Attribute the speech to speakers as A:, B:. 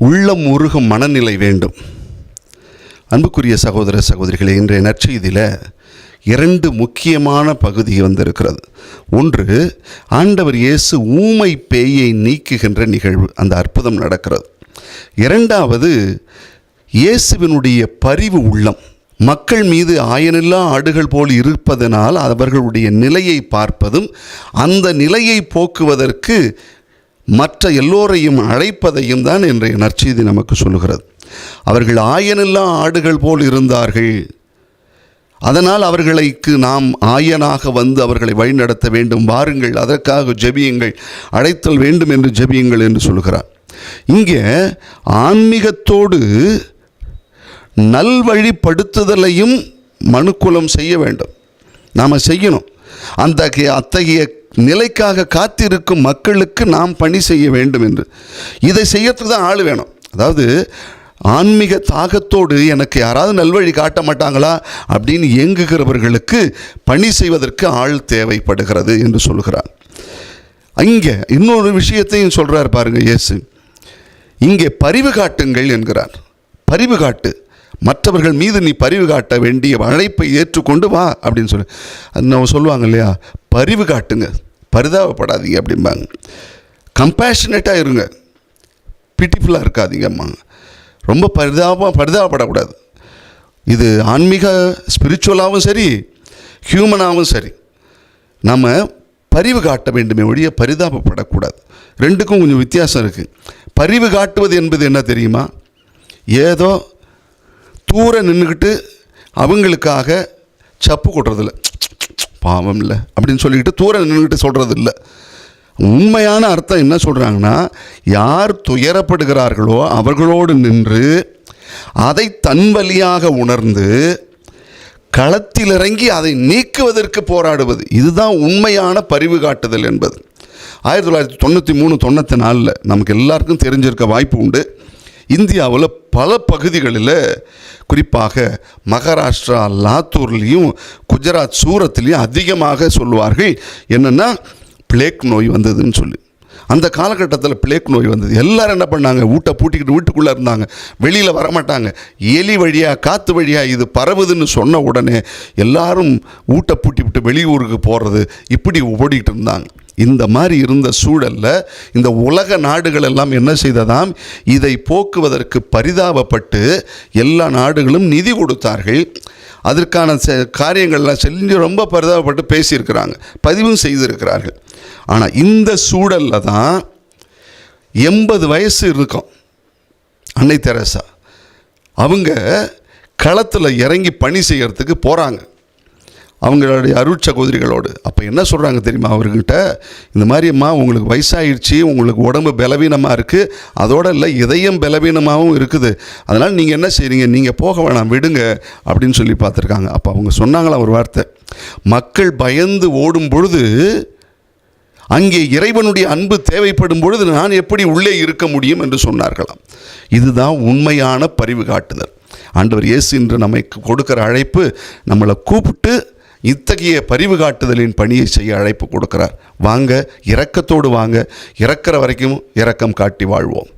A: உள்ளம் உருகும் மனநிலை வேண்டும். அன்புக்குரிய சகோதர சகோதரிகளே, இன்றைய நற்செய்தியில் 2 முக்கியமான பகுதி வந்திருக்கிறது. ஒன்று, ஆண்டவர் இயேசு ஊமை பேயை நீக்குகின்ற நிகழ்வு, அந்த அற்புதம் நடக்கிறது. 2வது, இயேசுவினுடைய பரிவு உள்ளம் மக்கள் மீது ஆயனில்லா ஆடுகள் போல் இருப்பதனால் அவர்களுடைய நிலையை பார்ப்பதும் அந்த நிலையை போக்குவதற்கு மற்ற எல்லோரையும் அழைப்பதையும் தான் இன்றைய நற்செய்தி நமக்கு சொல்லுகிறது. அவர்கள் ஆயனில்லா ஆடுகள் போல் இருந்தார்கள், அதனால் அவர்களுக்கு நாம் ஆயனாக வந்து அவர்களை வழிநடத்த வேண்டும், வாருங்கள், அதற்காக ஜெபியுங்கள், அழைத்தல் வேண்டும் என்று ஜெபியுங்கள் என்று சொல்கிறார். இங்கே ஆன்மீகத்தோடு நல்வழிப்படுத்துதலையும் மனுக்குலம் செய்ய வேண்டும், நாம் செய்யணும். அத்தகைய நிலைக்காக காத்திருக்கும் மக்களுக்கு நாம் பணி செய்ய வேண்டும் என்று. இதை செய்யறதுக்கு தான் ஆள் வேணும். அதாவது ஆன்மீக தாகத்தோடு எனக்கு யாராவது நல்வழி காட்ட மாட்டாங்களா அப்படின்னு இயங்குகிறவர்களுக்கு பணி செய்வதற்கு ஆள் தேவைப்படுகிறது என்று சொல்கிறார். இங்கே இன்னொரு விஷயத்தையும் சொல்கிறார் பாருங்கள் இயேசு. இங்கே பரிவு காட்டுங்கள் என்கிறார். பரிவு காட்டு, மற்றவர்கள் மீது நீ பரிவு காட்ட வேண்டிய அழைப்பை ஏற்றுக்கொண்டு வா அப்படின்னு சொல்லி நம்ம சொல்லுவாங்க இல்லையா, பரிவு காட்டுங்க, பரிதாபப்படாதீங்க அப்படிம்பாங்க. கம்பேஷனேட்டாக இருங்க, பிட்டிஃபுல்லாக இருக்காதீங்கம்மா, ரொம்ப பரிதாபப்படக்கூடாது. இது ஆன்மீக ஸ்பிரிச்சுவலாகவும் சரி, ஹியூமனாகவும் சரி, நம்ம பரிவு காட்ட வேண்டுமே ஒழிய பரிதாபப்படக்கூடாது. ரெண்டுக்கும் கொஞ்சம் வித்தியாசம் இருக்குது. பரிவு காட்டுவது என்பது என்ன தெரியுமா, ஏதோ தூர நின்றுக்கிட்டு அவங்களுக்காக சப்பு கொட்டுறதில்ல, பாவம் இல்லை அப்படின்னு சொல்லிக்கிட்டு தூர நின்றுக்கிட்டு சொல்கிறது இல்லை. உண்மையான அர்த்தம் என்ன சொல்கிறாங்கன்னா, யார் துயரப்படுகிறார்களோ அவர்களோடு நின்று அதை தன் வழியாக உணர்ந்து களத்தில் இறங்கி அதை நீக்குவதற்கு போராடுவது, இதுதான் உண்மையான பரிவு காட்டுதல் என்பது. 1993-94 நமக்கு எல்லாருக்கும் தெரிஞ்சிருக்க வாய்ப்பு உண்டு. இந்தியாவில் பல பகுதிகளில், குறிப்பாக மகாராஷ்டிரா லாத்தூர்லேயும் குஜராத் சூரத்துலேயும் அதிகமாக சொல்லுவார்கள் என்னென்னா பிளேக் நோய் வந்ததுன்னு சொல்லி. அந்த காலகட்டத்தில் பிளேக் நோய் வந்தது. எல்லோரும் என்ன பண்ணாங்க, வீட்டை பூட்டிக்கிட்டு வீட்டுக்குள்ளே இருந்தாங்க, வெளியில் வரமாட்டாங்க. எலி வழியாக காற்று வழியாக இது பரவுதுன்னு சொன்ன உடனே எல்லாரும் வீட்டை பூட்டி விட்டு வெளியூருக்கு போகிறது, இப்படி ஓடிக்கிட்டு இருந்தாங்க. இந்த மாதிரி இருந்த சூழலில் இந்த உலக நாடுகள் எல்லாம் என்ன செய்ததாம், இதை போக்குவதற்கு பரிதாபப்பட்டு எல்லா நாடுகளும் நிதி கொடுத்தார்கள். அதற்கான காரியங்கள்லாம் செஞ்சு ரொம்ப பரிதாபப்பட்டு பேசியிருக்கிறாங்க, பதிவும் செய்திருக்கிறார்கள். ஆனால் இந்த சூழலில் தான் 80 வயசு இருக்கும் அன்னை தெரசா, அவங்க களத்தில் இறங்கி பணி செய்கிறதுக்கு போகிறாங்க அவங்களுடைய அருட்சகோதரிகளோடு. அப்போ என்ன சொல்கிறாங்க தெரியுமா அவர்கிட்ட, இந்த மாதிரிம்மா உங்களுக்கு வயசாகிடுச்சு, உங்களுக்கு உடம்பு பலவீனமாக இருக்குது, அதோடு இல்லை இதயம் பலவீனமாகவும் இருக்குது, அதனால் நீங்கள் என்ன செய்கிறீங்க, நீங்கள் போக வேணாம், விடுங்க அப்படின்னு சொல்லி பார்த்துருக்காங்க. அப்போ அவங்க சொன்னாங்களா ஒரு வார்த்தை, மக்கள் பயந்து ஓடும் பொழுது அங்கே இறைவனுடைய அன்பு தேவைப்படும் பொழுது நான் எப்படி உள்ளே இருக்க முடியும் என்று சொன்னார்களாம். இதுதான் உண்மையான பரிவு காட்டுதல். ஆண்டவர் இயேசு இன்று நம்மை கொடுக்கிற அழைப்பு, நம்மளை கூப்பிட்டு இத்தகைய பரிவு காட்டுதலின் பணியை செய்ய அழைப்பு கொடுக்கிறார். வாங்க, இரக்கத்தோடு வாங்க, இறக்கிற வரைக்கும் இரக்கம் காட்டி வாழ்வோம்.